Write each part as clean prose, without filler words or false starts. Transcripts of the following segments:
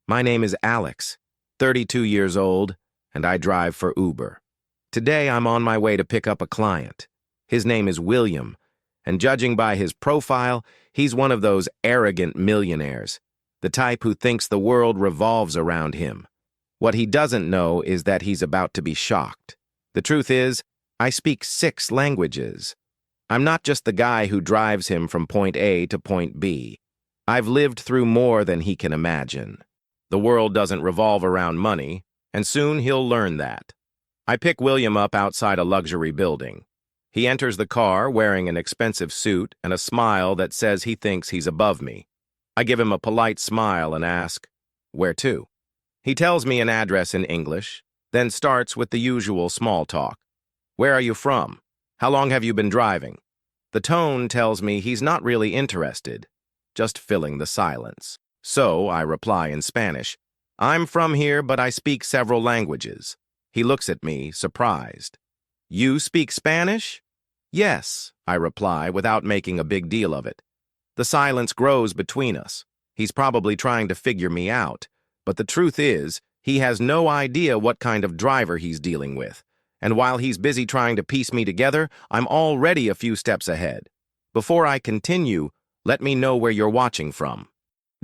My name is Alex, 32 years old, and I drive for Uber. Today I'm on my way to pick up a client. His name is William, and judging by his profile, he's one of those arrogant millionaires, the type who thinks the world revolves around him. What he doesn't know is that he's about to be shocked. The truth is, I speak 6 languages. I'm not just the guy who drives him from point A to point B. I've lived through more than he can imagine. The world doesn't revolve around money, and soon he'll learn that. I pick William up outside a luxury building. He enters the car wearing an expensive suit and a smile that says he thinks he's above me. I give him a polite smile and ask, "Where to?" He tells me an address in English, then starts with the usual small talk. "Where are you from? How long have you been driving?" The tone tells me he's not really interested, just filling the silence. So I reply in Spanish, "I'm from here, but I speak several languages." He looks at me, surprised. "You speak Spanish?" "Yes," I reply without making a big deal of it. The silence grows between us. He's probably trying to figure me out, but the truth is, he has no idea what kind of driver he's dealing with. And while he's busy trying to piece me together, I'm already a few steps ahead. Before I continue, let me know where you're watching from.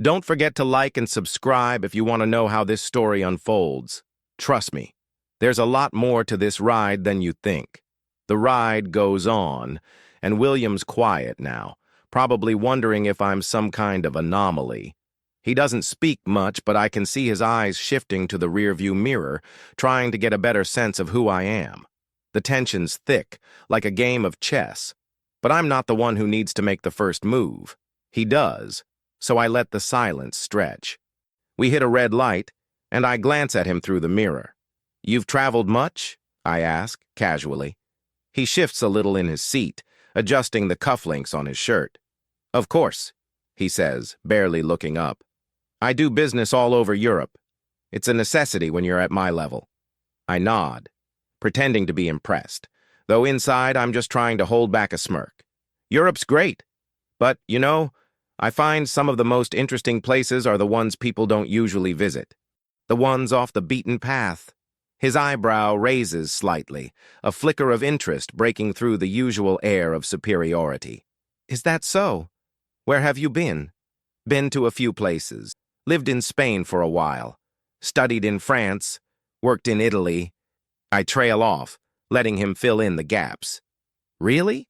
Don't forget to like and subscribe if you want to know how this story unfolds. Trust me, there's a lot more to this ride than you think. The ride goes on, and William's quiet now, probably wondering if I'm some kind of anomaly. He doesn't speak much, but I can see his eyes shifting to the rearview mirror, trying to get a better sense of who I am. The tension's thick, like a game of chess. But I'm not the one who needs to make the first move. He does, so I let the silence stretch. We hit a red light, and I glance at him through the mirror. "You've traveled much?" I ask, casually. He shifts a little in his seat, adjusting the cufflinks on his shirt. "Of course," he says, barely looking up. "I do business all over Europe. It's a necessity when you're at my level." I nod, pretending to be impressed, though inside I'm just trying to hold back a smirk. "Europe's great, but, I find some of the most interesting places are the ones people don't usually visit. The ones off the beaten path." His eyebrow raises slightly, a flicker of interest breaking through the usual air of superiority. "Is that so? Where have you been?" "Been to a few places. Lived in Spain for a while. Studied in France. Worked in Italy." I trail off, letting him fill in the gaps. "Really?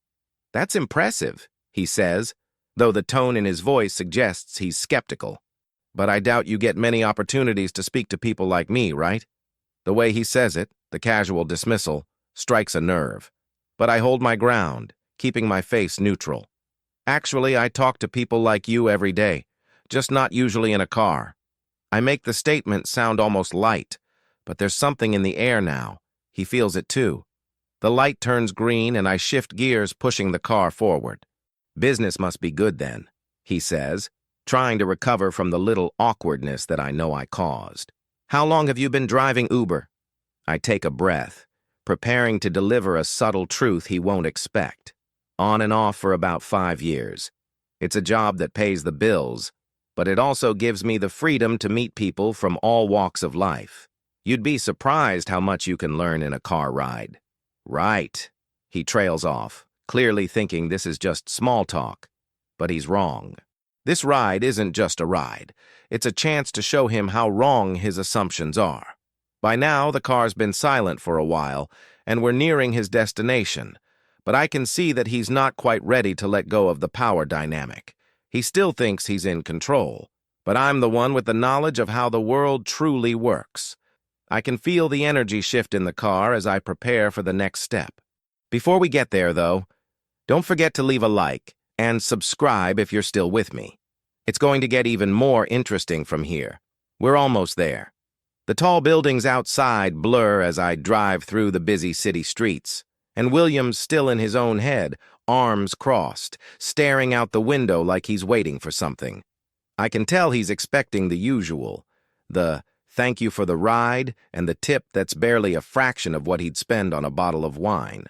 That's impressive," he says, though the tone in his voice suggests he's skeptical. "But I doubt you get many opportunities to speak to people like me, right?" The way he says it, the casual dismissal, strikes a nerve. But I hold my ground, keeping my face neutral. "Actually, I talk to people like you every day, just not usually in a car." I make the statement sound almost light, but there's something in the air now. He feels it too. The light turns green and I shift gears, pushing the car forward. "Business must be good then," he says, trying to recover from the little awkwardness that I know I caused. "How long have you been driving Uber?" I take a breath, preparing to deliver a subtle truth he won't expect. "On and off for about 5 years. It's a job that pays the bills, but it also gives me the freedom to meet people from all walks of life. You'd be surprised how much you can learn in a car ride." "Right," he trails off, clearly thinking this is just small talk. But he's wrong. This ride isn't just a ride. It's a chance to show him how wrong his assumptions are. By now, the car's been silent for a while, and we're nearing his destination. But I can see that he's not quite ready to let go of the power dynamic. He still thinks he's in control, but I'm the one with the knowledge of how the world truly works. I can feel the energy shift in the car as I prepare for the next step. Before we get there, though, don't forget to leave a like and subscribe if you're still with me. It's going to get even more interesting from here. We're almost there. The tall buildings outside blur as I drive through the busy city streets, and William's still in his own head, arms crossed, staring out the window like he's waiting for something. I can tell he's expecting the usual, the "thank you for the ride" and the tip that's barely a fraction of what he'd spend on a bottle of wine.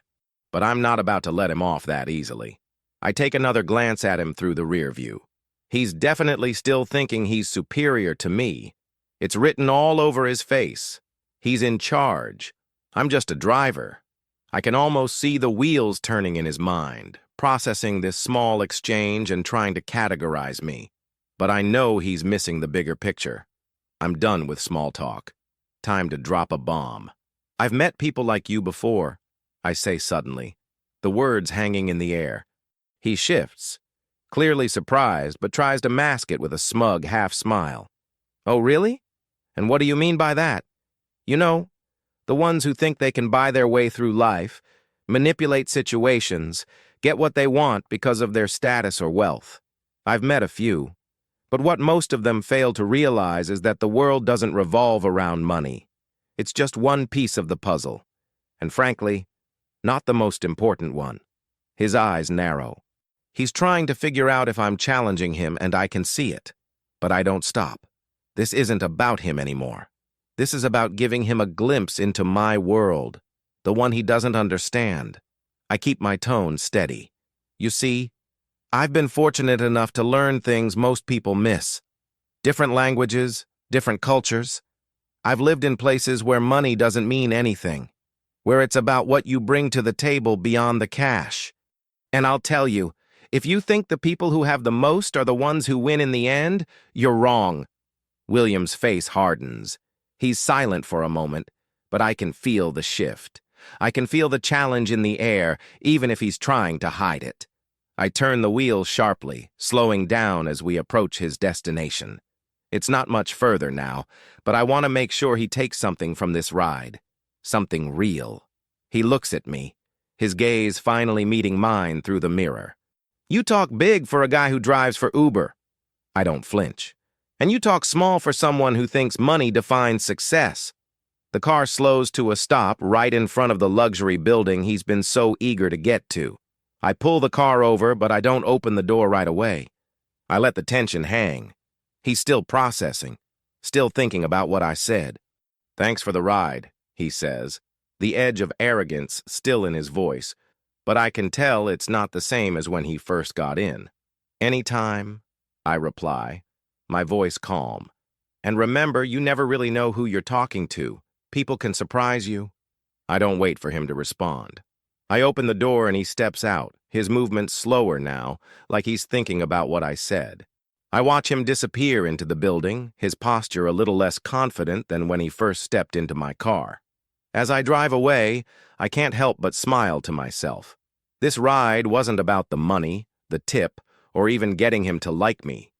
But I'm not about to let him off that easily. I take another glance at him through the rear view. He's definitely still thinking he's superior to me. It's written all over his face. He's in charge. I'm just a driver. I can almost see the wheels turning in his mind, processing this small exchange and trying to categorize me. But I know he's missing the bigger picture. I'm done with small talk. Time to drop a bomb. I've met people like you before, I say suddenly, the words hanging in the air. He shifts, clearly surprised, but tries to mask it with a smug half-smile. Oh, really? And what do you mean by that? You know, the ones who think they can buy their way through life, manipulate situations, get what they want because of their status or wealth. I've met a few. But what most of them fail to realize is that the world doesn't revolve around money. It's just one piece of the puzzle. And frankly, not the most important one. His eyes narrow. He's trying to figure out if I'm challenging him, and I can see it. But I don't stop. This isn't about him anymore. This is about giving him a glimpse into my world, the one he doesn't understand. I keep my tone steady. You see, I've been fortunate enough to learn things most people miss. Different languages, different cultures. I've lived in places where money doesn't mean anything, where it's about what you bring to the table beyond the cash. And I'll tell you, if you think the people who have the most are the ones who win in the end, you're wrong. William's face hardens. He's silent for a moment, but I can feel the shift. I can feel the challenge in the air, even if he's trying to hide it. I turn the wheel sharply, slowing down as we approach his destination. It's not much further now, but I want to make sure he takes something from this ride. Something real. He looks at me, his gaze finally meeting mine through the mirror. You talk big for a guy who drives for Uber. I don't flinch. And you talk small for someone who thinks money defines success. The car slows to a stop right in front of the luxury building he's been so eager to get to. I pull the car over, but I don't open the door right away. I let the tension hang. He's still processing, still thinking about what I said. Thanks for the ride, he says, the edge of arrogance still in his voice, but I can tell it's not the same as when he first got in. Anytime, I reply, my voice calm. And remember, you never really know who you're talking to. People can surprise you. I don't wait for him to respond. I open the door and he steps out, his movements slower now, like he's thinking about what I said. I watch him disappear into the building, his posture a little less confident than when he first stepped into my car. As I drive away, I can't help but smile to myself. This ride wasn't about the money, the tip, or even getting him to like me.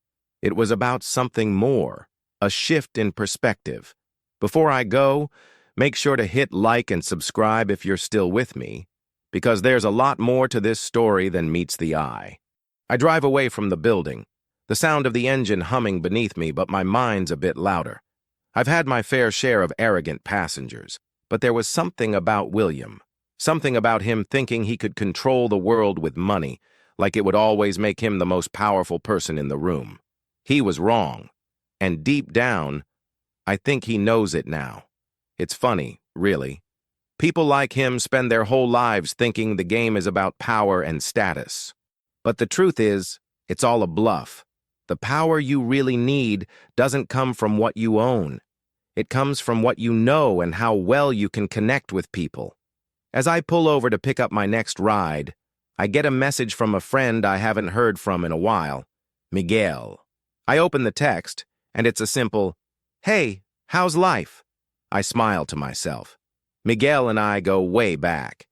It was about something more, a shift in perspective. Before I go, make sure to hit like and subscribe if you're still with me, because there's a lot more to this story than meets the eye. I drive away from the building, the sound of the engine humming beneath me, but my mind's a bit louder. I've had my fair share of arrogant passengers, but there was something about William, something about him thinking he could control the world with money, like it would always make him the most powerful person in the room. He was wrong, and deep down, I think he knows it now. It's funny, really. People like him spend their whole lives thinking the game is about power and status. But the truth is, it's all a bluff. The power you really need doesn't come from what you own. It comes from what you know and how well you can connect with people. As I pull over to pick up my next ride, I get a message from a friend I haven't heard from in a while, Miguel. I open the text, and it's a simple, "Hey, how's life?" I smile to myself. Miguel and I go way back.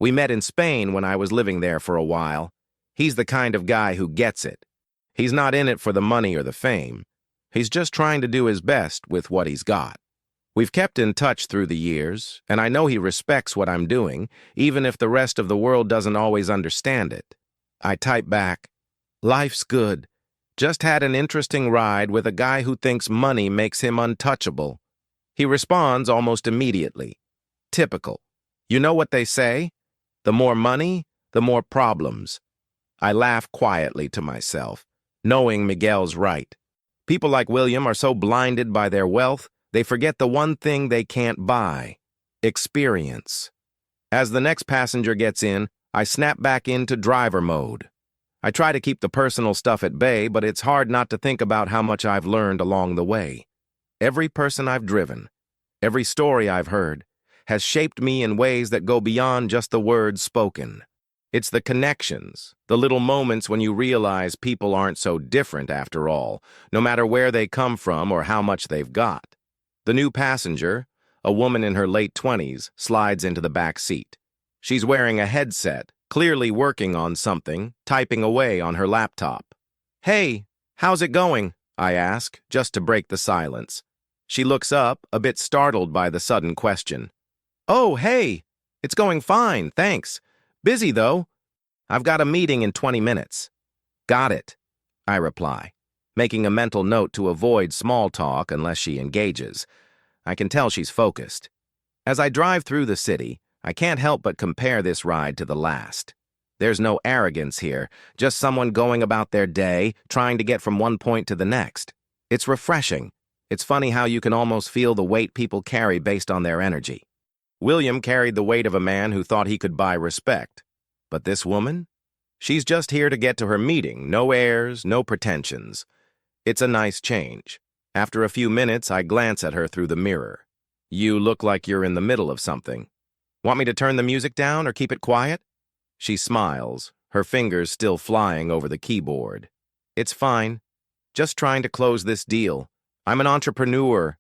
We met in Spain when I was living there for a while. He's the kind of guy who gets it. He's not in it for the money or the fame. He's just trying to do his best with what he's got. We've kept in touch through the years, and I know he respects what I'm doing, even if the rest of the world doesn't always understand it. I type back, "Life's good. Just had an interesting ride with a guy who thinks money makes him untouchable." He responds almost immediately. Typical. You know what they say? The more money, the more problems. I laugh quietly to myself, knowing Miguel's right. People like William are so blinded by their wealth, they forget the one thing they can't buy: experience. As the next passenger gets in, I snap back into driver mode. I try to keep the personal stuff at bay, but it's hard not to think about how much I've learned along the way. Every person I've driven, every story I've heard, has shaped me in ways that go beyond just the words spoken. It's the connections, the little moments when you realize people aren't so different after all, no matter where they come from or how much they've got. The new passenger, a woman in her late 20s, slides into the back seat. She's wearing a headset, clearly working on something, typing away on her laptop. "Hey, how's it going?" I ask, just to break the silence. She looks up, a bit startled by the sudden question. "Oh, hey, it's going fine, thanks. Busy, though. I've got a meeting in 20 minutes. "Got it," I reply, making a mental note to avoid small talk unless she engages. I can tell she's focused. As I drive through the city, I can't help but compare this ride to the last. There's no arrogance here, just someone going about their day, trying to get from one point to the next. It's refreshing. It's funny how you can almost feel the weight people carry based on their energy. William carried the weight of a man who thought he could buy respect. But this woman? She's just here to get to her meeting, no airs, no pretensions. It's a nice change. After a few minutes, I glance at her through the mirror. "You look like you're in the middle of something. Want me to turn the music down or keep it quiet?" She smiles, her fingers still flying over the keyboard. "It's fine. Just trying to close this deal. I'm an entrepreneur.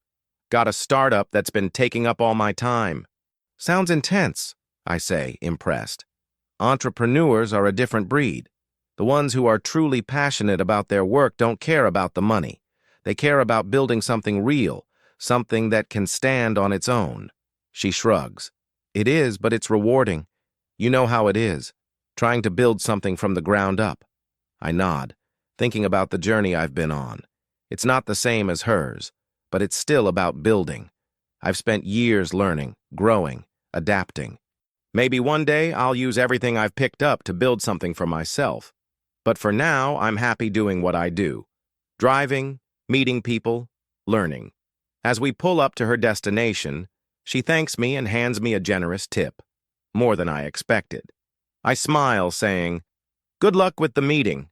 Got a startup that's been taking up all my time." "Sounds intense," I say, impressed. "Entrepreneurs are a different breed. The ones who are truly passionate about their work don't care about the money. They care about building something real, something that can stand on its own." She shrugs. "It is, but it's rewarding. You know how it is, trying to build something from the ground up." I nod, thinking about the journey I've been on. It's not the same as hers, but it's still about building. I've spent years learning, growing, adapting. Maybe one day I'll use everything I've picked up to build something for myself. But for now, I'm happy doing what I do. Driving, meeting people, learning. As we pull up to her destination, she thanks me and hands me a generous tip. More than I expected. I smile, saying, "Good luck with the meeting."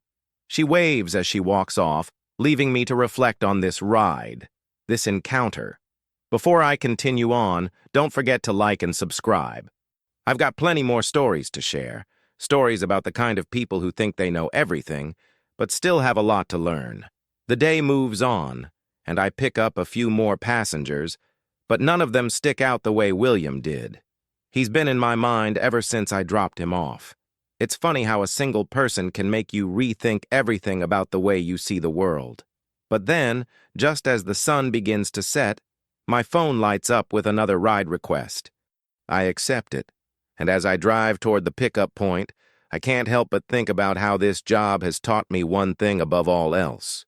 She waves as she walks off, leaving me to reflect on this ride, this encounter. Before I continue on, don't forget to like and subscribe. I've got plenty more stories to share, stories about the kind of people who think they know everything, but still have a lot to learn. The day moves on, and I pick up a few more passengers, but none of them stick out the way William did. He's been in my mind ever since I dropped him off. It's funny how a single person can make you rethink everything about the way you see the world. But then, just as the sun begins to set, my phone lights up with another ride request. I accept it, and as I drive toward the pickup point, I can't help but think about how this job has taught me one thing above all else.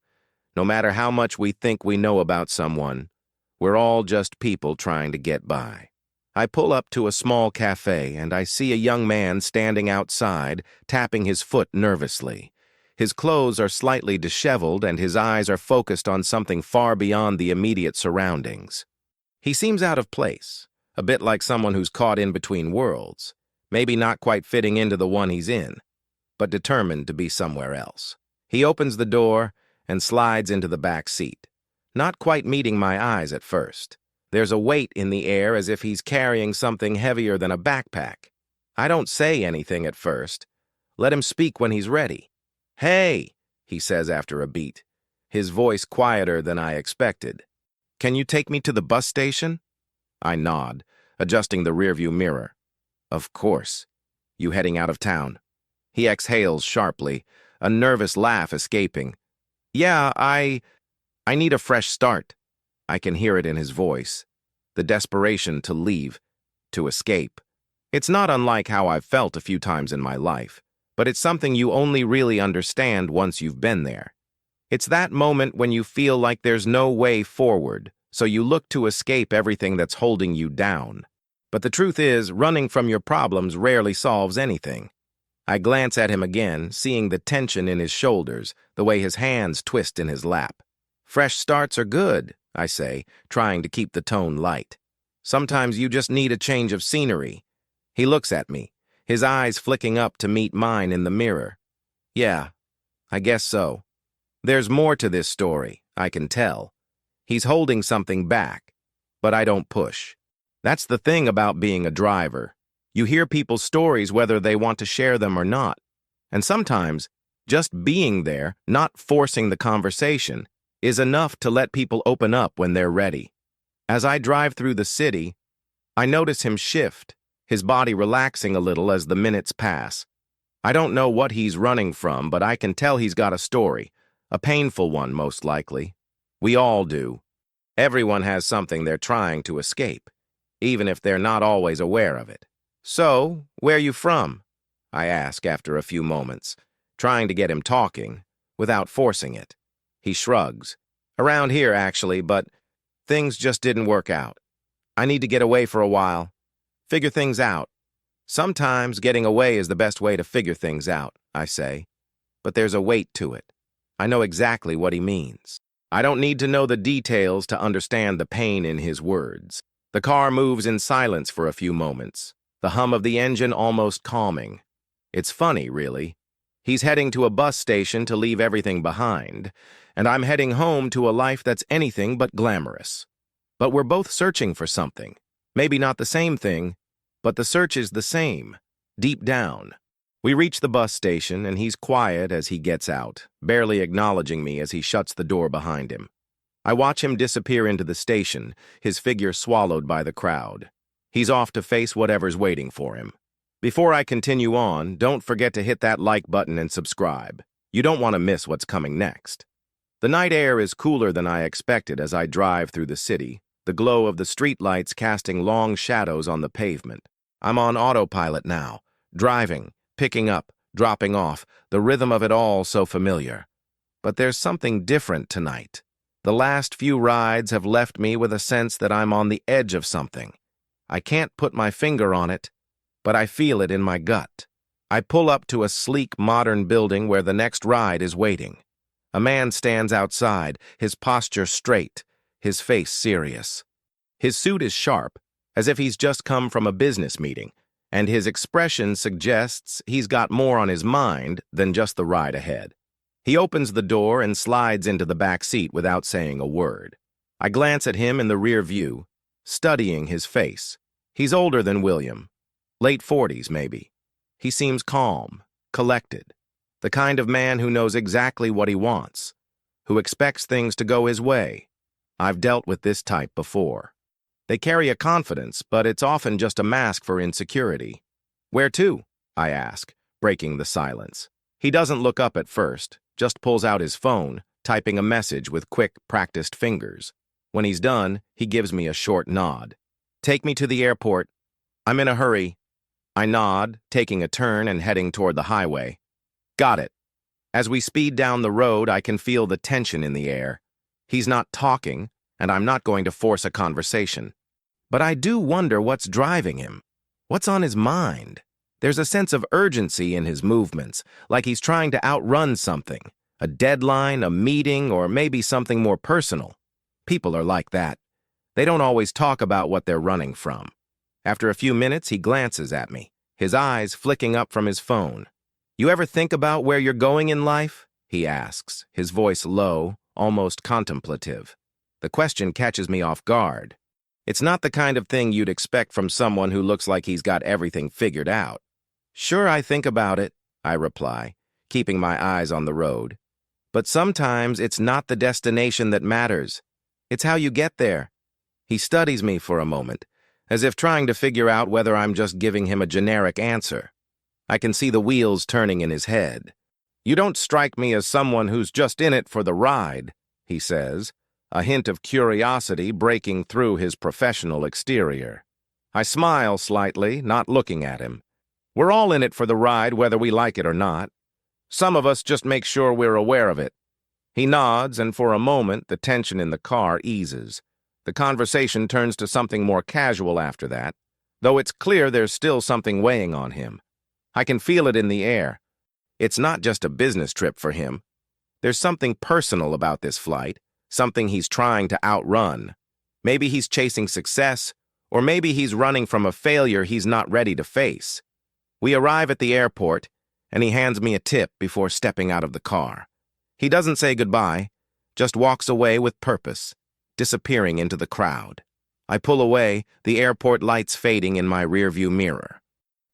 No matter how much we think we know about someone, we're all just people trying to get by. I pull up to a small cafe and I see a young man standing outside, tapping his foot nervously. His clothes are slightly disheveled and his eyes are focused on something far beyond the immediate surroundings. He seems out of place, a bit like someone who's caught in between worlds, maybe not quite fitting into the one he's in, but determined to be somewhere else. He opens the door and slides into the back seat, not quite meeting my eyes at first. There's a weight in the air as if he's carrying something heavier than a backpack. I don't say anything at first. Let him speak when he's ready. "Hey," he says after a beat, his voice quieter than I expected. "Can you take me to the bus station?" I nod, adjusting the rearview mirror. "Of course. You heading out of town?" He exhales sharply, a nervous laugh escaping. "Yeah, I need a fresh start." I can hear it in his voice. The desperation to leave, to escape. It's not unlike how I've felt a few times in my life, but it's something you only really understand once you've been there. It's that moment when you feel like there's no way forward, so you look to escape everything that's holding you down. But the truth is, running from your problems rarely solves anything. I glance at him again, seeing the tension in his shoulders, the way his hands twist in his lap. "Fresh starts are good," I say, trying to keep the tone light. "Sometimes you just need a change of scenery." He looks at me, his eyes flicking up to meet mine in the mirror. "Yeah, I guess so. There's more to this story, I can tell." He's holding something back, but I don't push. That's the thing about being a driver. You hear people's stories whether they want to share them or not. And sometimes, just being there, not forcing the conversation, is enough to let people open up when they're ready. As I drive through the city, I notice him shift, his body relaxing a little as the minutes pass. I don't know what he's running from, but I can tell he's got a story, a painful one most likely. We all do. Everyone has something they're trying to escape, even if they're not always aware of it. So, where you from? I ask after a few moments, trying to get him talking, without forcing it. He shrugs. Around here, actually, but things just didn't work out. I need to get away for a while. Figure things out. Sometimes getting away is the best way to figure things out, I say. But there's a weight to it. I know exactly what he means. I don't need to know the details to understand the pain in his words. The car moves in silence for a few moments, the hum of the engine almost calming. It's funny, really. He's heading to a bus station to leave everything behind, and I'm heading home to a life that's anything but glamorous. But we're both searching for something. Maybe not the same thing, but the search is the same, deep down. We reach the bus station, and he's quiet as he gets out, barely acknowledging me as he shuts the door behind him. I watch him disappear into the station, his figure swallowed by the crowd. He's off to face whatever's waiting for him. Before I continue on, don't forget to hit that like button and subscribe. You don't want to miss what's coming next. The night air is cooler than I expected as I drive through the city, the glow of the streetlights casting long shadows on the pavement. I'm on autopilot now, driving, picking up, dropping off, the rhythm of it all so familiar. But there's something different tonight. The last few rides have left me with a sense that I'm on the edge of something. I can't put my finger on it, but I feel it in my gut. I pull up to a sleek, modern building where the next ride is waiting. A man stands outside, his posture straight, his face serious. His suit is sharp, as if he's just come from a business meeting, and his expression suggests he's got more on his mind than just the ride ahead. He opens the door and slides into the back seat without saying a word. I glance at him in the rear view, studying his face. He's older than William, late 40s maybe. He seems calm, collected, the kind of man who knows exactly what he wants, who expects things to go his way. I've dealt with this type before. They carry a confidence, but it's often just a mask for insecurity. Where to? I ask, breaking the silence. He doesn't look up at first, just pulls out his phone, typing a message with quick, practiced fingers. When he's done, he gives me a short nod. Take me to the airport. I'm in a hurry. I nod, taking a turn and heading toward the highway. Got it. As we speed down the road, I can feel the tension in the air. He's not talking, and I'm not going to force a conversation. But I do wonder what's driving him. What's on his mind? There's a sense of urgency in his movements, like he's trying to outrun something. A deadline, a meeting, or maybe something more personal. People are like that. They don't always talk about what they're running from. After a few minutes, he glances at me, his eyes flicking up from his phone. You ever think about where you're going in life? He asks, his voice low, almost contemplative. The question catches me off guard. It's not the kind of thing you'd expect from someone who looks like he's got everything figured out. Sure, I think about it, I reply, keeping my eyes on the road. But sometimes it's not the destination that matters. It's how you get there. He studies me for a moment, as if trying to figure out whether I'm just giving him a generic answer. I can see the wheels turning in his head. You don't strike me as someone who's just in it for the ride, he says, a hint of curiosity breaking through his professional exterior. I smile slightly, not looking at him. We're all in it for the ride whether we like it or not. Some of us just make sure we're aware of it. He nods, and for a moment the tension in the car eases. The conversation turns to something more casual after that, though it's clear there's still something weighing on him. I can feel it in the air. It's not just a business trip for him. There's something personal about this flight, something he's trying to outrun. Maybe he's chasing success, or maybe he's running from a failure he's not ready to face. We arrive at the airport, and he hands me a tip before stepping out of the car. He doesn't say goodbye, just walks away with purpose. disappearing into the crowd. I pull away, the airport lights fading in my rearview mirror.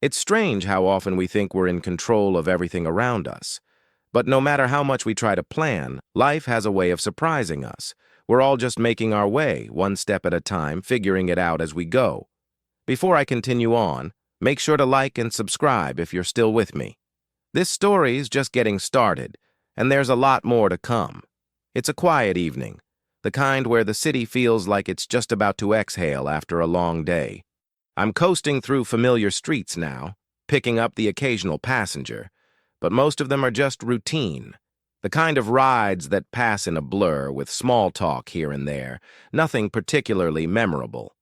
It's strange how often we think we're in control of everything around us. But no matter how much we try to plan, life has a way of surprising us. We're all just making our way, one step at a time, figuring it out as we go. Before I continue on, make sure to like and subscribe if you're still with me. This story's just getting started, and there's a lot more to come. It's a quiet evening, the kind where the city feels like it's just about to exhale after a long day. I'm coasting through familiar streets now, picking up the occasional passenger, but most of them are just routine. The kind of rides that pass in a blur with small talk here and there, nothing particularly memorable.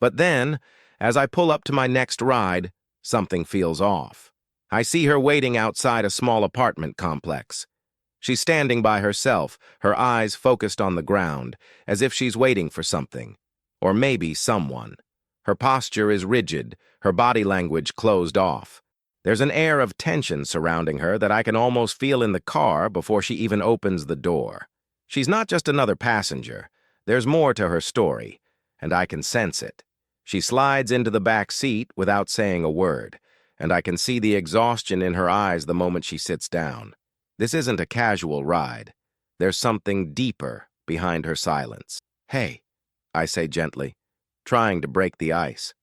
But then, as I pull up to my next ride, something feels off. I see her waiting outside a small apartment complex. She's standing by herself, her eyes focused on the ground, as if she's waiting for something, or maybe someone. Her posture is rigid, her body language closed off. There's an air of tension surrounding her that I can almost feel in the car before she even opens the door. She's not just another passenger. There's more to her story, and I can sense it. She slides into the back seat without saying a word, and I can see the exhaustion in her eyes the moment she sits down. This isn't a casual ride. There's something deeper behind her silence. "Hey," I say gently, trying to break the ice.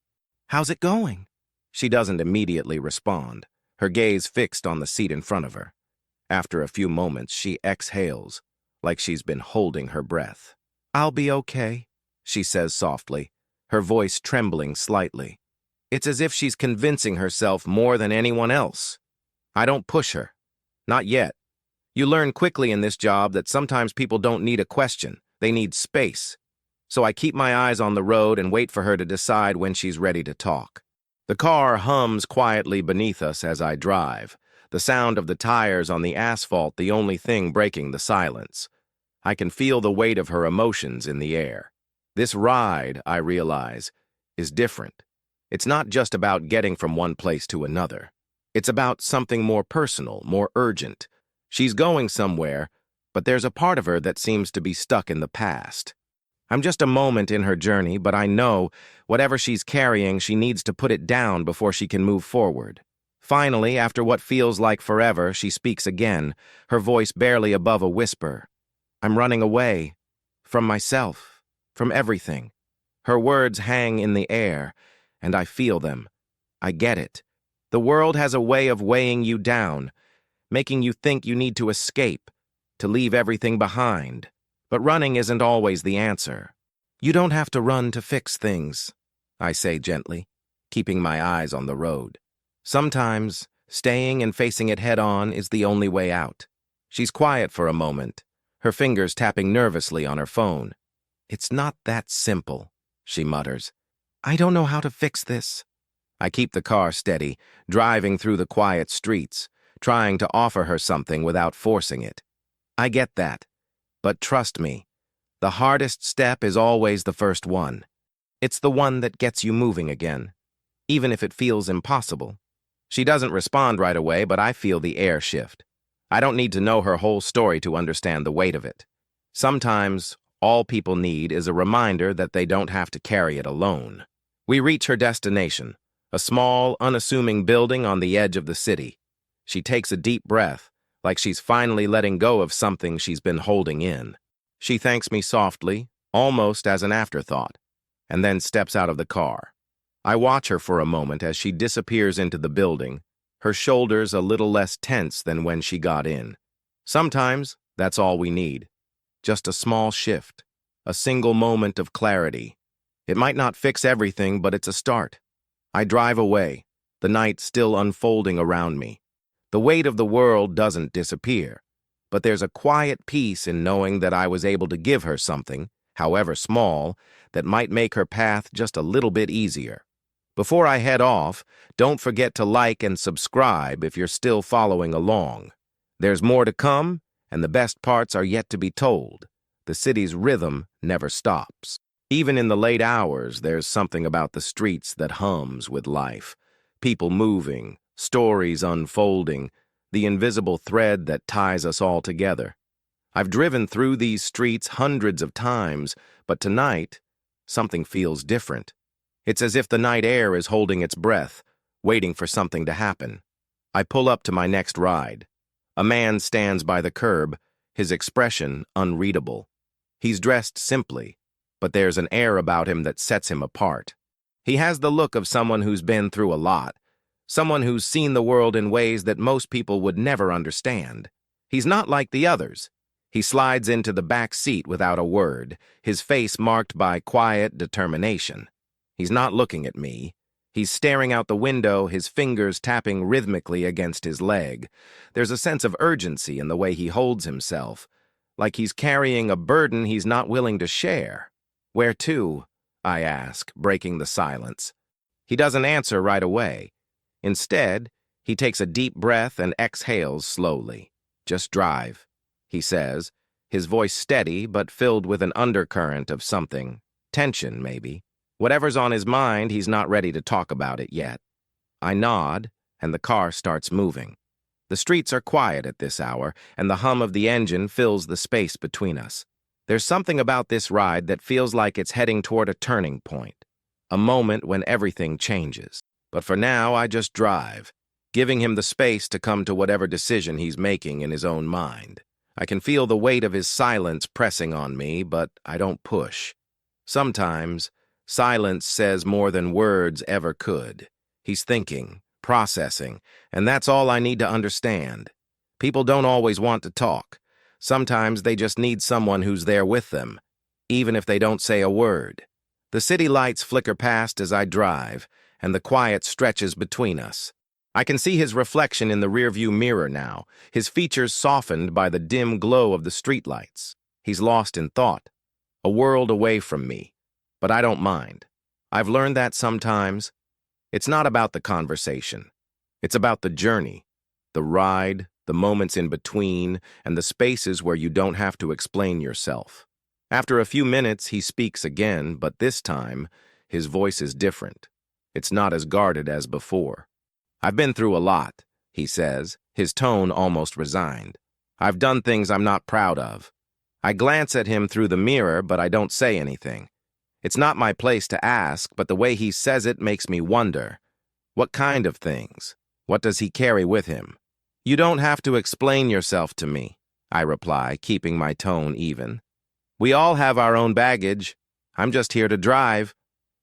"How's it going?" She doesn't immediately respond, her gaze fixed on the seat in front of her. After a few moments, she exhales, like she's been holding her breath. "I'll be okay," she says softly, her voice trembling slightly. It's as if she's convincing herself more than anyone else. I don't push her. Not yet. You learn quickly in this job that sometimes people don't need a question, they need space. So I keep my eyes on the road and wait for her to decide when she's ready to talk. The car hums quietly beneath us as I drive, the sound of the tires on the asphalt the only thing breaking the silence. I can feel the weight of her emotions in the air. This ride, I realize, is different. It's not just about getting from one place to another. It's about something more personal, more urgent. She's going somewhere, but there's a part of her that seems to be stuck in the past. I'm just a moment in her journey, but I know whatever she's carrying, she needs to put it down before she can move forward. Finally, after what feels like forever, she speaks again, her voice barely above a whisper. "I'm running away. From myself. From everything." Her words hang in the air, and I feel them. I get it. The world has a way of weighing you down, making you think you need to escape, to leave everything behind. But running isn't always the answer. "You don't have to run to fix things," I say gently, keeping my eyes on the road. Sometimes, staying and facing it head-on is the only way out. She's quiet for a moment, her fingers tapping nervously on her phone. "It's not that simple," she mutters. "I don't know how to fix this." I keep the car steady, driving through the quiet streets, trying to offer her something without forcing it. I get that. But trust me, the hardest step is always the first one. It's the one that gets you moving again, even if it feels impossible. She doesn't respond right away, but I feel the air shift. I don't need to know her whole story to understand the weight of it. Sometimes, all people need is a reminder that they don't have to carry it alone. We reach her destination, a small, unassuming building on the edge of the city. She takes a deep breath, like she's finally letting go of something she's been holding in. She thanks me softly, almost as an afterthought, and then steps out of the car. I watch her for a moment as she disappears into the building, her shoulders a little less tense than when she got in. Sometimes, that's all we need. Just a small shift, a single moment of clarity. It might not fix everything, but it's a start. I drive away, the night still unfolding around me. The weight of the world doesn't disappear, but there's a quiet peace in knowing that I was able to give her something, however small, that might make her path just a little bit easier. Before I head off, don't forget to like and subscribe if you're still following along. There's more to come, and the best parts are yet to be told. The city's rhythm never stops. Even in the late hours, there's something about the streets that hums with life. People moving, stories unfolding, the invisible thread that ties us all together. I've driven through these streets hundreds of times, but tonight, something feels different. It's as if the night air is holding its breath, waiting for something to happen. I pull up to my next ride. A man stands by the curb, his expression unreadable. He's dressed simply, but there's an air about him that sets him apart. He has the look of someone who's been through a lot, someone who's seen the world in ways that most people would never understand. He's not like the others. He slides into the back seat without a word, his face marked by quiet determination. He's not looking at me. He's staring out the window, his fingers tapping rhythmically against his leg. There's a sense of urgency in the way he holds himself, like he's carrying a burden he's not willing to share. "Where to?" I ask, breaking the silence. He doesn't answer right away. Instead, he takes a deep breath and exhales slowly. "Just drive," he says, his voice steady but filled with an undercurrent of something. Tension, maybe. Whatever's on his mind, he's not ready to talk about it yet. I nod, and the car starts moving. The streets are quiet at this hour, and the hum of the engine fills the space between us. There's something about this ride that feels like it's heading toward a turning point, a moment when everything changes. But for now, I just drive, giving him the space to come to whatever decision he's making in his own mind. I can feel the weight of his silence pressing on me, but I don't push. Sometimes, silence says more than words ever could. He's thinking, processing, and that's all I need to understand. People don't always want to talk. Sometimes they just need someone who's there with them, even if they don't say a word. The city lights flicker past as I drive, and the quiet stretches between us. I can see his reflection in the rearview mirror now, his features softened by the dim glow of the streetlights. He's lost in thought, a world away from me. But I don't mind. I've learned that sometimes. It's not about the conversation. It's about the journey, the ride, the moments in between, and the spaces where you don't have to explain yourself. After a few minutes, he speaks again, but this time, his voice is different. It's not as guarded as before. "I've been through a lot," he says, his tone almost resigned. "I've done things I'm not proud of." I glance at him through the mirror, but I don't say anything. It's not my place to ask, but the way he says it makes me wonder. What kind of things? What does he carry with him? "You don't have to explain yourself to me," I reply, keeping my tone even. "We all have our own baggage. I'm just here to drive."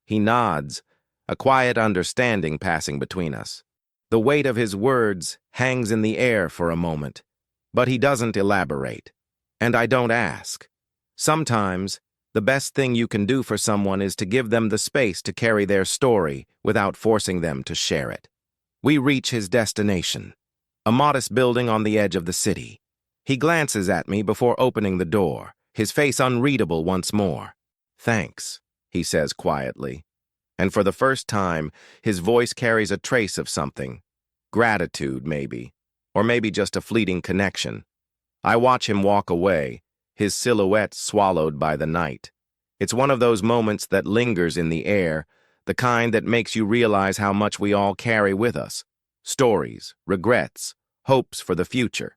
He nods, a quiet understanding passing between us. The weight of his words hangs in the air for a moment, but he doesn't elaborate, and I don't ask. Sometimes, the best thing you can do for someone is to give them the space to carry their story without forcing them to share it. We reach his destination, a modest building on the edge of the city. He glances at me before opening the door, his face unreadable once more. "Thanks," he says quietly. And for the first time, his voice carries a trace of something. Gratitude, maybe. Or maybe just a fleeting connection. I watch him walk away, his silhouette swallowed by the night. It's one of those moments that lingers in the air, the kind that makes you realize how much we all carry with us. Stories, regrets, hopes for the future.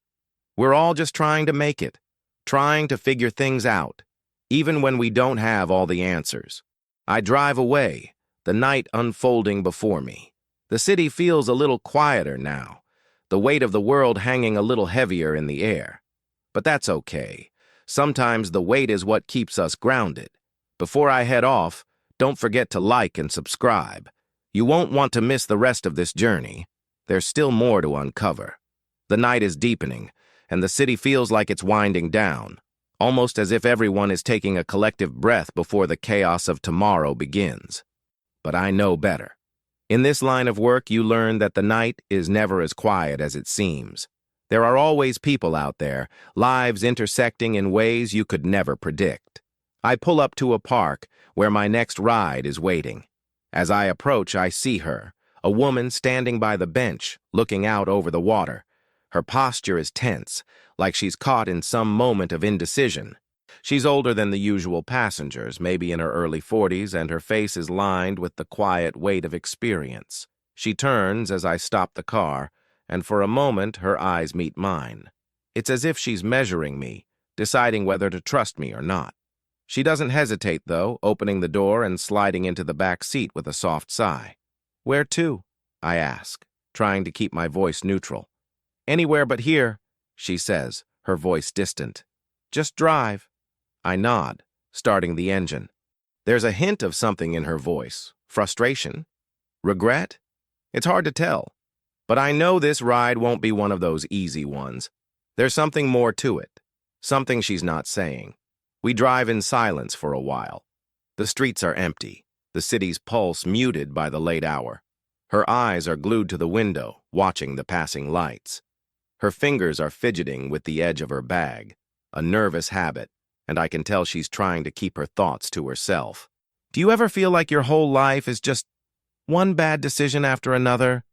We're all just trying to make it, trying to figure things out, even when we don't have all the answers. I drive away, the night unfolding before me. The city feels a little quieter now, the weight of the world hanging a little heavier in the air. But that's okay. Sometimes the weight is what keeps us grounded. Before I head off, don't forget to like and subscribe. You won't want to miss the rest of this journey. There's still more to uncover. The night is deepening, and the city feels like it's winding down, almost as if everyone is taking a collective breath before the chaos of tomorrow begins. But I know better. In this line of work, you learn that the night is never as quiet as it seems. There are always people out there, lives intersecting in ways you could never predict. I pull up to a park where my next ride is waiting. As I approach, I see her, a woman standing by the bench, looking out over the water. Her posture is tense, like she's caught in some moment of indecision. She's older than the usual passengers, maybe in her early 40s, and her face is lined with the quiet weight of experience. She turns as I stop the car, and for a moment her eyes meet mine. It's as if she's measuring me, deciding whether to trust me or not. She doesn't hesitate, though, opening the door and sliding into the back seat with a soft sigh. "Where to?" I ask, trying to keep my voice neutral. "Anywhere but here," she says, her voice distant. "Just drive." I nod, starting the engine. There's a hint of something in her voice. Frustration? Regret? It's hard to tell. But I know this ride won't be one of those easy ones. There's something more to it. Something she's not saying. We drive in silence for a while. The streets are empty, the city's pulse muted by the late hour. Her eyes are glued to the window, watching the passing lights. Her fingers are fidgeting with the edge of her bag, a nervous habit, and I can tell she's trying to keep her thoughts to herself. "Do you ever feel like your whole life is just one bad decision after another?"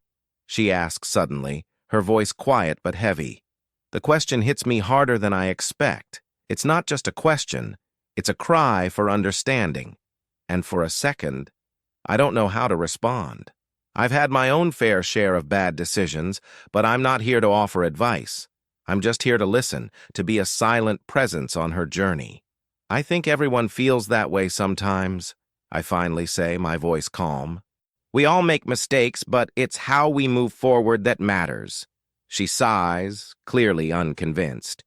she asks suddenly, her voice quiet but heavy. The question hits me harder than I expect. It's not just a question, it's a cry for understanding. And for a second, I don't know how to respond. I've had my own fair share of bad decisions, but I'm not here to offer advice. I'm just here to listen, to be a silent presence on her journey. "I think everyone feels that way sometimes," I finally say, my voice calm. "We all make mistakes, but it's how we move forward that matters." She sighs, clearly unconvinced.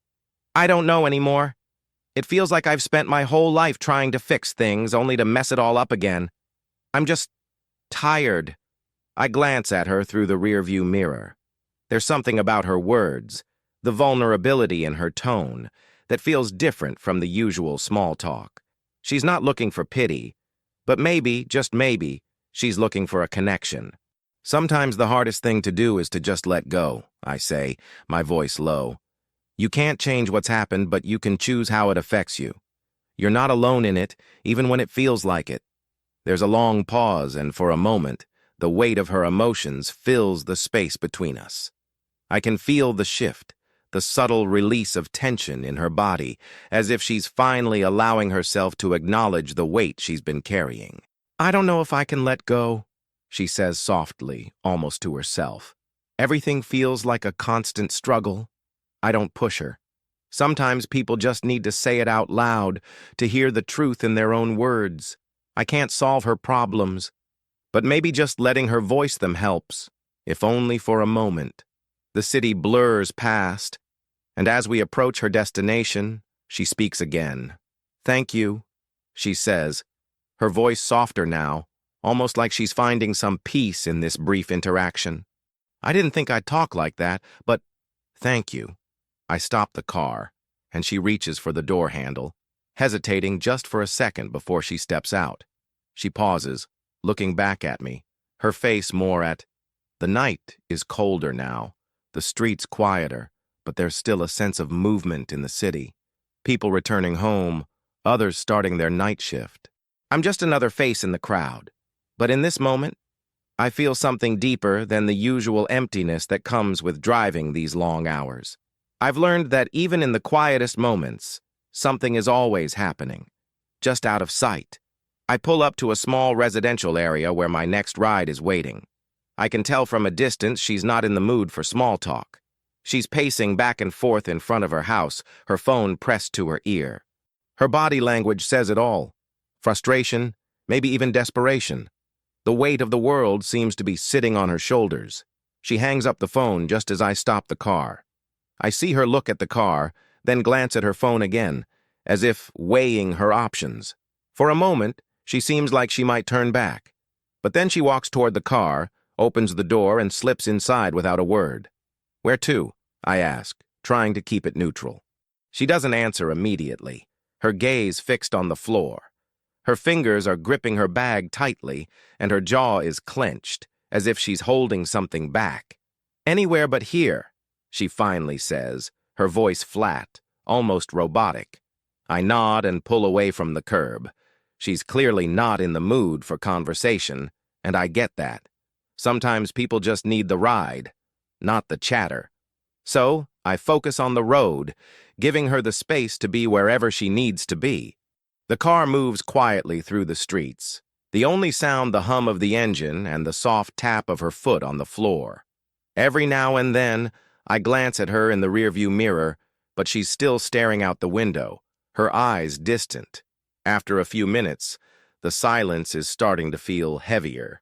"I don't know anymore. It feels like I've spent my whole life trying to fix things, only to mess it all up again. I'm just tired." I glance at her through the rearview mirror. There's something about her words, the vulnerability in her tone, that feels different from the usual small talk. She's not looking for pity, but maybe, just maybe, she's looking for a connection. "Sometimes the hardest thing to do is to just let go," I say, my voice low. "You can't change what's happened, but you can choose how it affects you. You're not alone in it, even when it feels like it." There's a long pause, and for a moment, the weight of her emotions fills the space between us. I can feel the shift, the subtle release of tension in her body, as if she's finally allowing herself to acknowledge the weight she's been carrying. "I don't know if I can let go," she says softly, almost to herself. "Everything feels like a constant struggle." I don't push her. Sometimes people just need to say it out loud, to hear the truth in their own words. I can't solve her problems, but maybe just letting her voice them helps, if only for a moment. The city blurs past, and as we approach her destination, she speaks again. "Thank you," she says, her voice softer now, almost like she's finding some peace in this brief interaction. "I didn't think I'd talk like that, but thank you." I stop the car, and she reaches for the door handle, hesitating just for a second before she steps out. She pauses, looking back at me, her face more at. The night is colder now, the streets quieter, but there's still a sense of movement in the city. People returning home, others starting their night shift. I'm just another face in the crowd, but in this moment, I feel something deeper than the usual emptiness that comes with driving these long hours. I've learned that even in the quietest moments, something is always happening, just out of sight. I pull up to a small residential area where my next ride is waiting. I can tell from a distance she's not in the mood for small talk. She's pacing back and forth in front of her house, her phone pressed to her ear. Her body language says it all. Frustration, maybe even desperation. The weight of the world seems to be sitting on her shoulders. She hangs up the phone just as I stop the car. I see her look at the car, then glance at her phone again, as if weighing her options. For a moment, she seems like she might turn back. But then she walks toward the car, opens the door, and slips inside without a word. "Where to?" I ask, trying to keep it neutral. She doesn't answer immediately, her gaze fixed on the floor. Her fingers are gripping her bag tightly, and her jaw is clenched, as if she's holding something back. "Anywhere but here," she finally says, her voice flat, almost robotic. I nod and pull away from the curb. She's clearly not in the mood for conversation, and I get that. Sometimes people just need the ride, not the chatter. So I focus on the road, giving her the space to be wherever she needs to be. The car moves quietly through the streets, the only sound the hum of the engine and the soft tap of her foot on the floor. Every now and then, I glance at her in the rearview mirror, but she's still staring out the window, her eyes distant. After a few minutes, the silence is starting to feel heavier.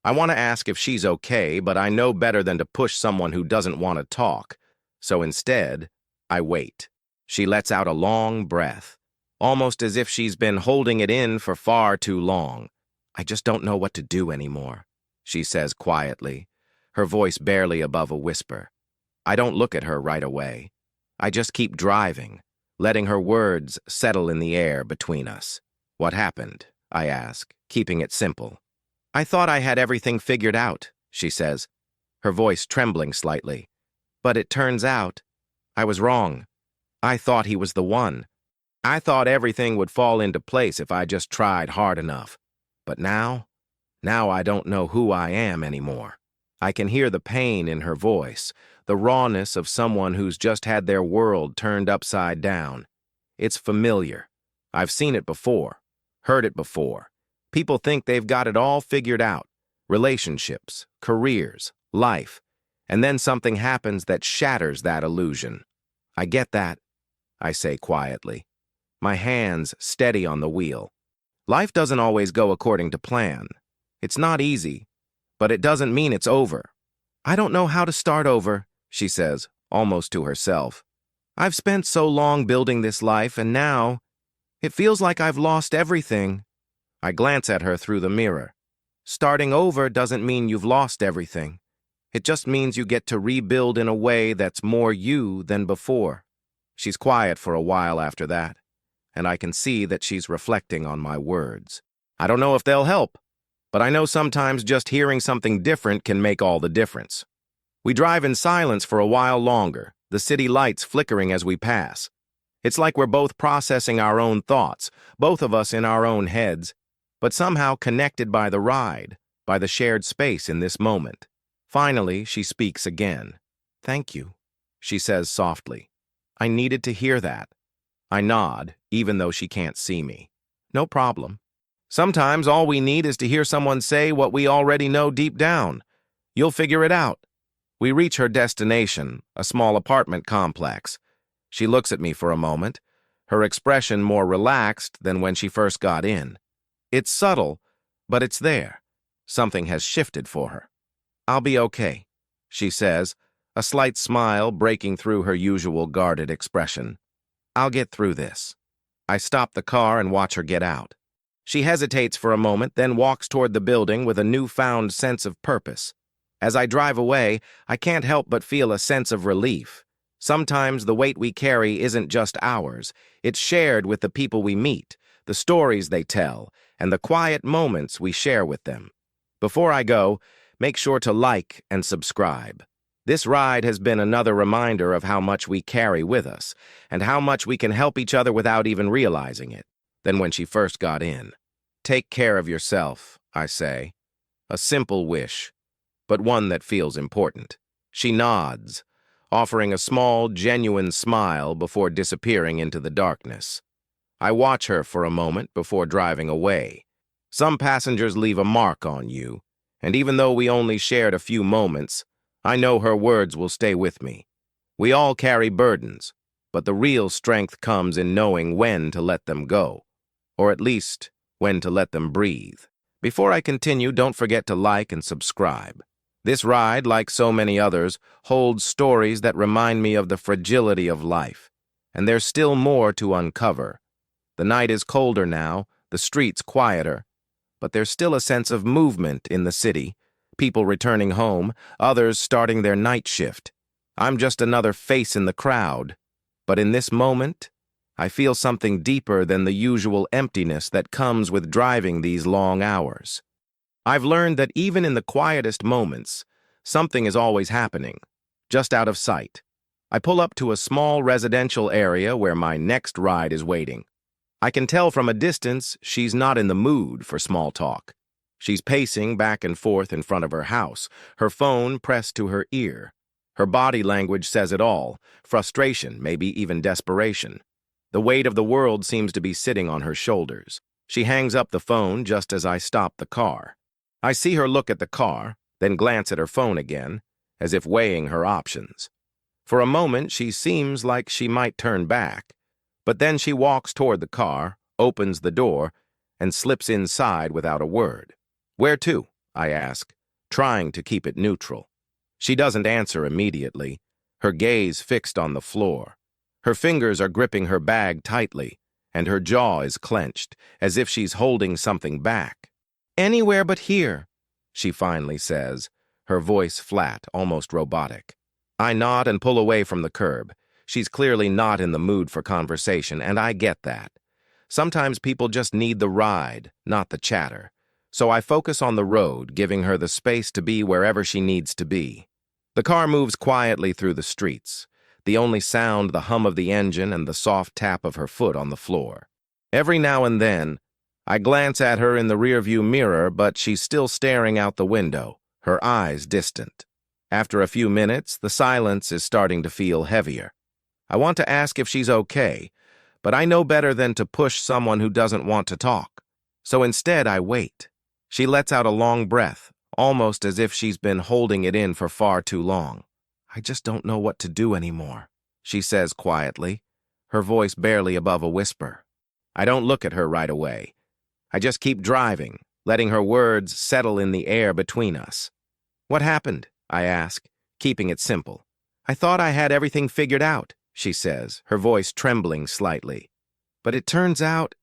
I want to ask if she's okay, but I know better than to push someone who doesn't want to talk. So instead, I wait. She lets out a long breath, almost as if she's been holding it in for far too long. I just don't know what to do anymore, she says quietly, her voice barely above a whisper. I don't look at her right away. I just keep driving, letting her words settle in the air between us. What happened? I ask, keeping it simple. I thought I had everything figured out, she says, her voice trembling slightly. But it turns out, I was wrong. I thought he was the one. I thought everything would fall into place if I just tried hard enough. But now I don't know who I am anymore. I can hear the pain in her voice, the rawness of someone who's just had their world turned upside down. It's familiar. I've seen it before, heard it before. People think they've got it all figured out. Relationships, careers, life. And then something happens that shatters that illusion. I get that, I say quietly, my hands steady on the wheel. Life doesn't always go according to plan. It's not easy, but it doesn't mean it's over. I don't know how to start over, she says, almost to herself. I've spent so long building this life, and now it feels like I've lost everything. I glance at her through the mirror. Starting over doesn't mean you've lost everything. It just means you get to rebuild in a way that's more you than before. She's quiet for a while after that, and I can see that she's reflecting on my words. I don't know if they'll help, but I know sometimes just hearing something different can make all the difference. We drive in silence for a while longer, the city lights flickering as we pass. It's like we're both processing our own thoughts, both of us in our own heads, but somehow connected by the ride, by the shared space in this moment. Finally, she speaks again. Thank you, she says softly. I needed to hear that. I nod, even though she can't see me. No problem. Sometimes all we need is to hear someone say what we already know deep down. You'll figure it out. We reach her destination, a small apartment complex. She looks at me for a moment, her expression more relaxed than when she first got in. It's subtle, but it's there. Something has shifted for her. I'll be okay, she says, a slight smile breaking through her usual guarded expression. I'll get through this. I stop the car and watch her get out. She hesitates for a moment, then walks toward the building with a newfound sense of purpose. As I drive away, I can't help but feel a sense of relief. Sometimes the weight we carry isn't just ours. It's shared with the people we meet, the stories they tell, and the quiet moments we share with them. Before I go, make sure to like and subscribe. This ride has been another reminder of how much we carry with us, and how much we can help each other without even realizing it, than when she first got in. Take care of yourself, I say. A simple wish, but one that feels important. She nods, offering a small, genuine smile before disappearing into the darkness. I watch her for a moment before driving away. Some passengers leave a mark on you, and even though we only shared a few moments, I know her words will stay with me. We all carry burdens, but the real strength comes in knowing when to let them go, or at least when to let them breathe. Before I continue, don't forget to like and subscribe. This ride, like so many others, holds stories that remind me of the fragility of life, and there's still more to uncover. The night is colder now, the streets quieter, but there's still a sense of movement in the city, people returning home, others starting their night shift. I'm just another face in the crowd, but in this moment, I feel something deeper than the usual emptiness that comes with driving these long hours. I've learned that even in the quietest moments, something is always happening, just out of sight. I pull up to a small residential area where my next ride is waiting. I can tell from a distance she's not in the mood for small talk. She's pacing back and forth in front of her house, her phone pressed to her ear. Her body language says it all, frustration, maybe even desperation. The weight of the world seems to be sitting on her shoulders. She hangs up the phone just as I stop the car. I see her look at the car, then glance at her phone again, as if weighing her options. For a moment, she seems like she might turn back, but then she walks toward the car, opens the door, and slips inside without a word. "Where to?" I ask, trying to keep it neutral. She doesn't answer immediately, her gaze fixed on the floor. Her fingers are gripping her bag tightly, and her jaw is clenched, as if she's holding something back. "Anywhere but here," she finally says, her voice flat, almost robotic. I nod and pull away from the curb. She's clearly not in the mood for conversation, and I get that. Sometimes people just need the ride, not the chatter. So I focus on the road, giving her the space to be wherever she needs to be. The car moves quietly through the streets, the only sound the hum of the engine and the soft tap of her foot on the floor. Every now and then, I glance at her in the rearview mirror, but she's still staring out the window, her eyes distant. After a few minutes, the silence is starting to feel heavier. I want to ask if she's okay, but I know better than to push someone who doesn't want to talk. So instead, I wait. She lets out a long breath, almost as if she's been holding it in for far too long. "I just don't know what to do anymore," she says quietly, her voice barely above a whisper. I don't look at her right away. I just keep driving, letting her words settle in the air between us. "What happened?" I ask, keeping it simple. "I thought I had everything figured out," she says, her voice trembling slightly. "But it turns out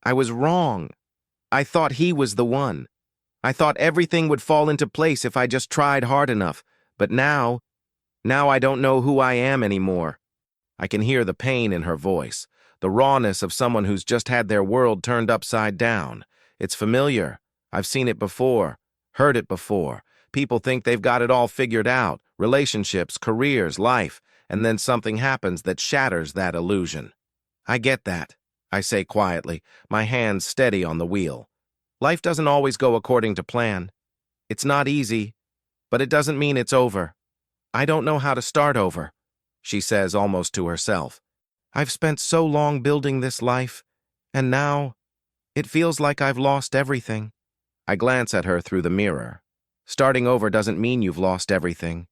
I was wrong. I thought he was the one. I thought everything would fall into place if I just tried hard enough. But now I don't know who I am anymore." I can hear the pain in her voice, the rawness of someone who's just had their world turned upside down. It's familiar. I've seen it before, heard it before. People think they've got it all figured out, relationships, careers, life, and then something happens that shatters that illusion. "I get that," I say quietly, my hands steady on the wheel. "Life doesn't always go according to plan. It's not easy, but it doesn't mean it's over. I don't know how to start over," she says almost to herself. "I've spent so long building this life, and now it feels like I've lost everything." I glance at her through the mirror. Starting over doesn't mean you've lost everything.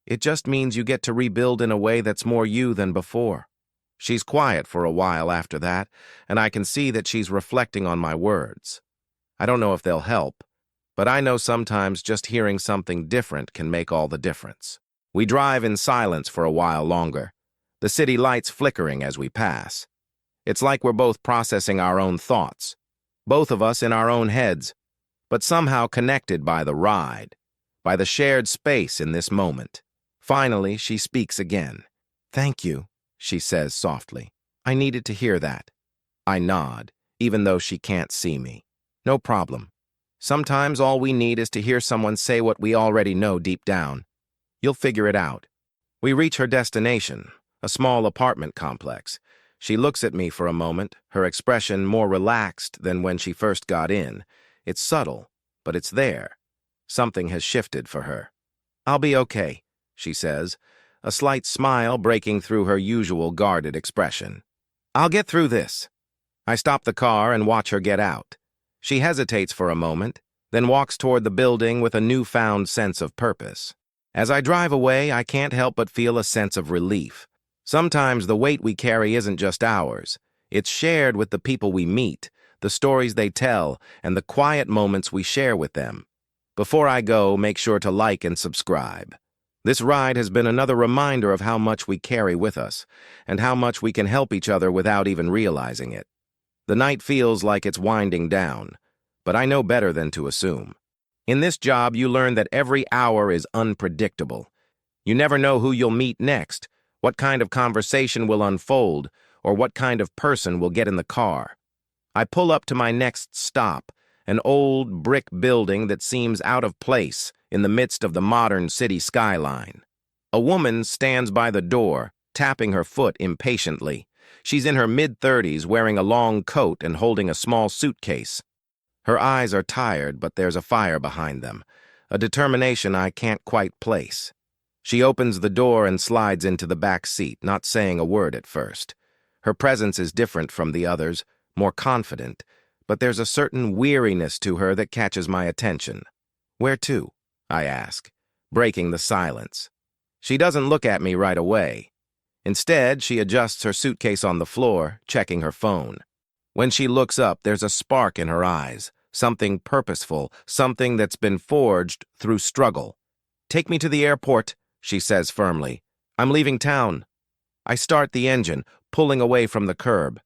It just means you get to rebuild in a way that's more you than before. She's quiet for a while after that, and I can see that she's reflecting on my words. I don't know if they'll help, but I know sometimes just hearing something different can make all the difference. We drive in silence for a while longer, the city lights flickering as we pass. It's like we're both processing our own thoughts, both of us in our own heads, but somehow connected by the ride, by the shared space in this moment. Finally, she speaks again. "Thank you," she says softly. "I needed to hear that." I nod, even though she can't see me. "No problem. Sometimes all we need is to hear someone say what we already know deep down. You'll figure it out." We reach her destination, a small apartment complex. She looks at me for a moment, her expression more relaxed than when she first got in. It's subtle, but it's there. Something has shifted for her. "I'll be okay," she says, a slight smile breaking through her usual guarded expression. "I'll get through this." I stop the car and watch her get out. She hesitates for a moment, then walks toward the building with a newfound sense of purpose. As I drive away, I can't help but feel a sense of relief. Sometimes the weight we carry isn't just ours. It's shared with the people we meet, the stories they tell, and the quiet moments we share with them. Before I go, make sure to like and subscribe. This ride has been another reminder of how much we carry with us, and how much we can help each other without even realizing it. The night feels like it's winding down, but I know better than to assume. In this job, you learn that every hour is unpredictable. You never know who you'll meet next, what kind of conversation will unfold, or what kind of person will get in the car. I pull up to my next stop, an old brick building that seems out of place in the midst of the modern city skyline. A woman stands by the door, tapping her foot impatiently. She's in her mid-30s, wearing a long coat and holding a small suitcase. Her eyes are tired, but there's a fire behind them, a determination I can't quite place. She opens the door and slides into the back seat, not saying a word at first. Her presence is different from the others, more confident, but there's a certain weariness to her that catches my attention. "Where to?" I ask, breaking the silence. She doesn't look at me right away. Instead, she adjusts her suitcase on the floor, checking her phone. When she looks up, there's a spark in her eyes, something purposeful, something that's been forged through struggle. "Take me to the airport," she says firmly. "I'm leaving town." I start the engine, pulling away from the curb.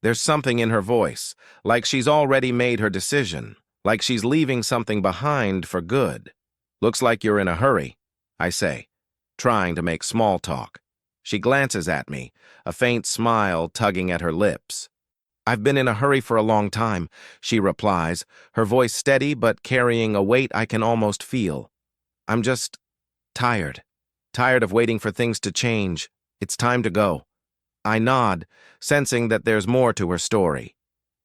There's something in her voice, like she's already made her decision, like she's leaving something behind for good. "Looks like you're in a hurry," I say, trying to make small talk. She glances at me, a faint smile tugging at her lips. "I've been in a hurry for a long time," she replies, her voice steady but carrying a weight I can almost feel. "I'm just tired. Tired of waiting for things to change. It's time to go." I nod, sensing that there's more to her story.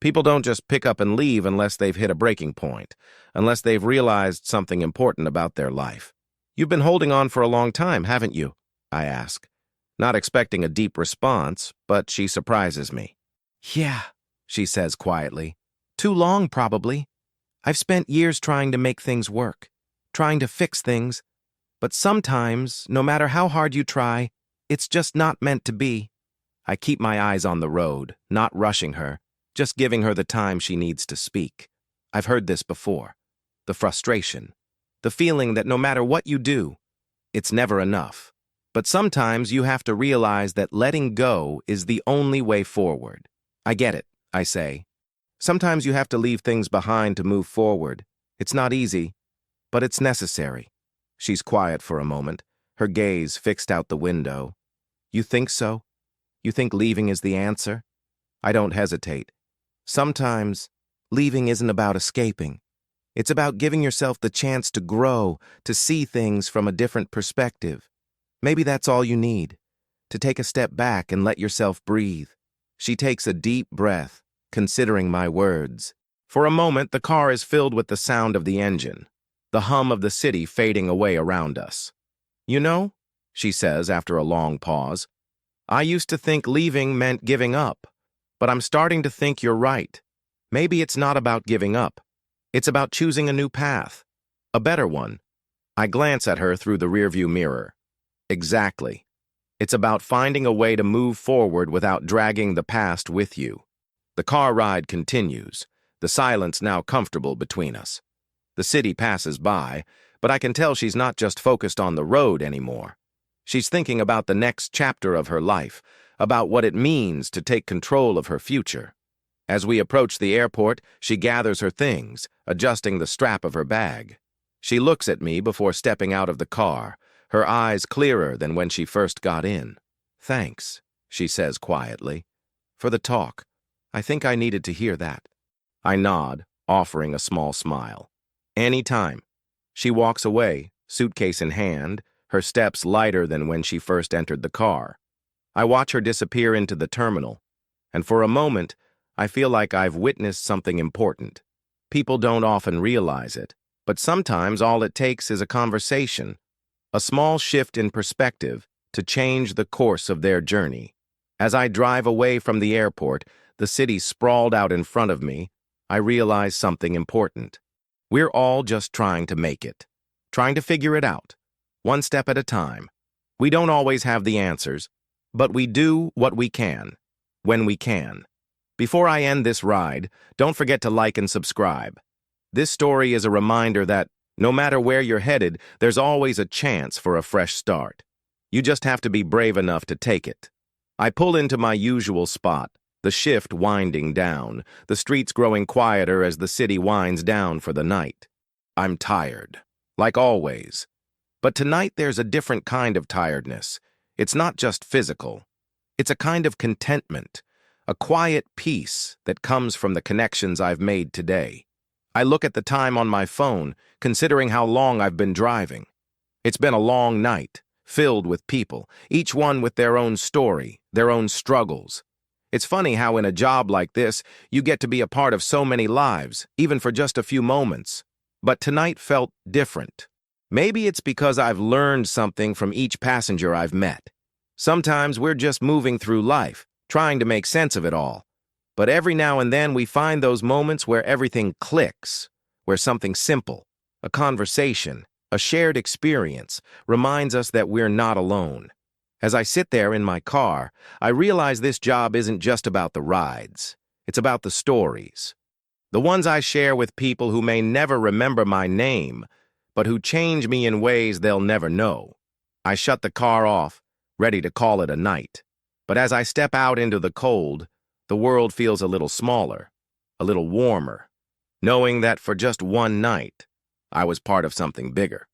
People don't just pick up and leave unless they've hit a breaking point, unless they've realized something important about their life. "You've been holding on for a long time, haven't you?" I ask, not expecting a deep response, but she surprises me. "Yeah," she says quietly. "Too long, probably. I've spent years trying to make things work, trying to fix things, but sometimes, no matter how hard you try, it's just not meant to be." I keep my eyes on the road, not rushing her, just giving her the time she needs to speak. I've heard this before. The frustration. The feeling that no matter what you do, it's never enough. But sometimes you have to realize that letting go is the only way forward. "I get it," I say. "Sometimes you have to leave things behind to move forward. It's not easy, but it's necessary." She's quiet for a moment, her gaze fixed out the window. "You think so? You think leaving is the answer?" I don't hesitate. Sometimes, leaving isn't about escaping. It's about giving yourself the chance to grow, to see things from a different perspective. Maybe that's all you need, to take a step back and let yourself breathe. She takes a deep breath, considering my words. For a moment, the car is filled with the sound of the engine, the hum of the city fading away around us. "You know," she says after a long pause, "I used to think leaving meant giving up, but I'm starting to think you're right. Maybe it's not about giving up. It's about choosing a new path, a better one." I glance at her through the rearview mirror. Exactly. It's about finding a way to move forward without dragging the past with you. The car ride continues, the silence now comfortable between us. The city passes by, but I can tell she's not just focused on the road anymore. She's thinking about the next chapter of her life, about what it means to take control of her future. As we approach the airport, she gathers her things, adjusting the strap of her bag. She looks at me before stepping out of the car, her eyes clearer than when she first got in. "Thanks," she says quietly, "for the talk. I think I needed to hear that." I nod, offering a small smile. "Anytime." She walks away, suitcase in hand, her steps lighter than when she first entered the car. I watch her disappear into the terminal, and for a moment, I feel like I've witnessed something important. People don't often realize it, but sometimes all it takes is a conversation, a small shift in perspective to change the course of their journey. As I drive away from the airport, the city sprawled out in front of me, I realize something important. We're all just trying to make it, trying to figure it out, one step at a time. We don't always have the answers, but we do what we can, when we can. Before I end this ride, don't forget to like and subscribe. This story is a reminder that, no matter where you're headed, there's always a chance for a fresh start. You just have to be brave enough to take it. I pull into my usual spot, the shift winding down, the streets growing quieter as the city winds down for the night. I'm tired, like always. But tonight there's a different kind of tiredness. It's not just physical. It's a kind of contentment, a quiet peace that comes from the connections I've made today. I look at the time on my phone, considering how long I've been driving. It's been a long night, filled with people, each one with their own story, their own struggles. It's funny how in a job like this, you get to be a part of so many lives, even for just a few moments. But tonight felt different. Maybe it's because I've learned something from each passenger I've met. Sometimes we're just moving through life, trying to make sense of it all. But every now and then we find those moments where everything clicks, where something simple, a conversation, A shared experience reminds us that we're not alone. As I sit there in my car, I realize this job isn't just about the rides. It's about the stories. The ones I share with people who may never remember my name, but who change me in ways they'll never know. I shut the car off, ready to call it a night. But as I step out into the cold, the world feels a little smaller, a little warmer, knowing that for just one night, I was part of something bigger.